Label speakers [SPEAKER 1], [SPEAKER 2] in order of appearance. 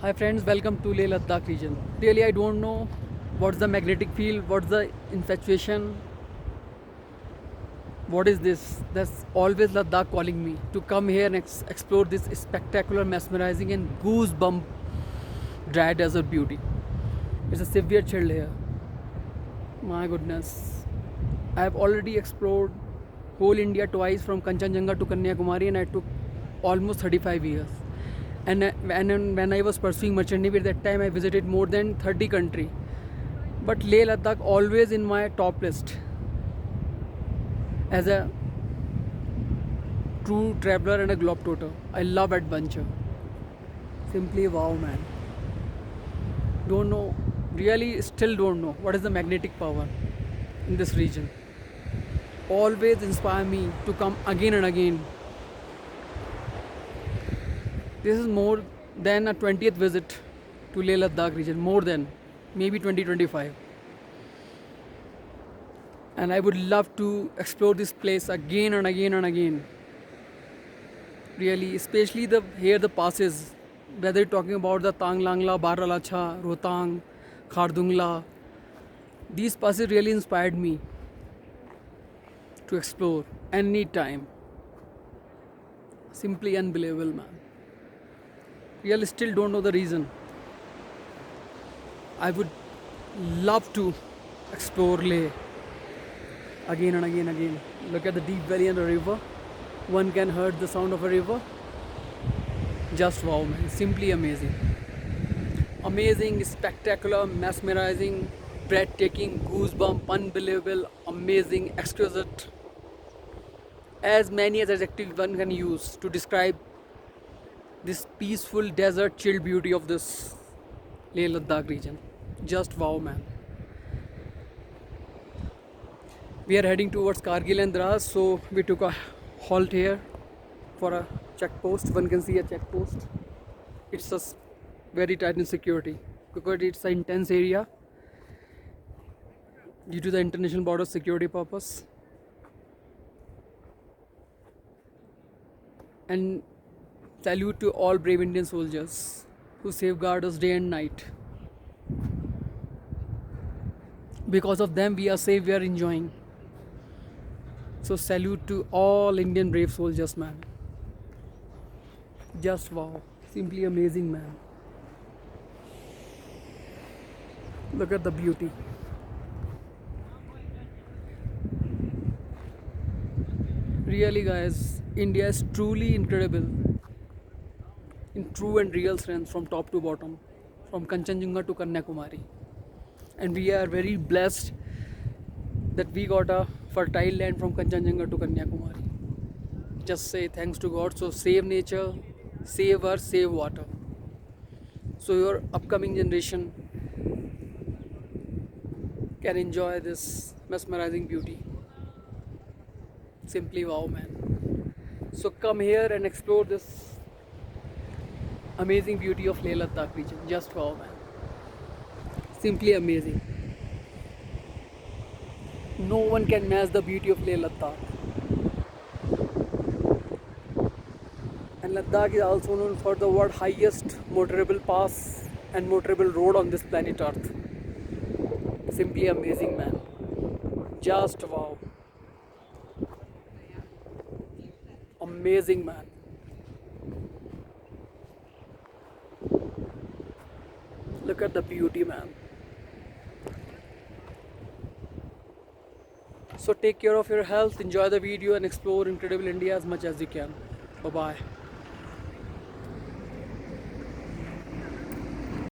[SPEAKER 1] Hi friends, welcome to Leh Ladakh region. Really, I don't know what's the magnetic field, what's the infatuation, what is this? That's always Ladakh calling me to come here and explore this spectacular, mesmerizing, and goosebump dry desert beauty. It's a severe chill here. My goodness, I have already explored whole India twice from Kanchenjunga to Kanyakumari, and I took almost 35 years. And when I was pursuing merchant navy at that time, I visited more than 30 countries. But Leh Ladakh always in my top list as a true traveler and a globetrotter. I love adventure. Simply wow, man. Don't know, really still don't know what is the magnetic power in this region. Always inspire me to come again and again. This is more than a 20th visit to Leh Ladakh region, more than maybe 2025. And I would love to explore this place again and again and again. Really, especially the passes, whether you're talking about the Tanglangla, Baralacha, Rotang, Khardungla, these passes really inspired me to explore any time. Simply unbelievable, man. Really still don't know the reason. I would love to explore Leh again and again and again. Look at the deep valley and the river. One can hear the sound of a river. Just wow, man. Simply amazing. Amazing, spectacular, mesmerizing, breathtaking, goosebump, unbelievable, amazing, exquisite. As many as adjectives one can use to describe this peaceful desert chill beauty of this Leh Ladakh region. Just wow, man. We are heading towards Kargil and Dras, so we took a halt here for a check post. One can see a check post. It's a very tight in security because it's an intense area due to the international border security purpose. And salute to all brave Indian soldiers who safeguard us day and night. Because of them, we are safe, we are enjoying. So, salute to all Indian brave soldiers, man. Just wow. Simply amazing, man. Look at the beauty. Really, guys, India is truly incredible in true and real sense from top to bottom, from Kanchenjunga to Kanyakumari. And we are very blessed that we got a fertile land from Kanchenjunga to Kanyakumari. Just say thanks to God. So save nature, save earth, save water. So your upcoming generation can enjoy this mesmerizing beauty. Simply wow, man. So come here and explore this amazing beauty of Leh Ladakh region. Just wow, man. Simply amazing. No one can match the beauty of Leh Ladakh. And Ladakh is also known for the world's highest motorable pass and motorable road on this planet Earth. Simply amazing, man. Just wow. Amazing, man. Look at the beauty, man. So take care of your health, enjoy the video and explore incredible India as much as you can. Bye bye.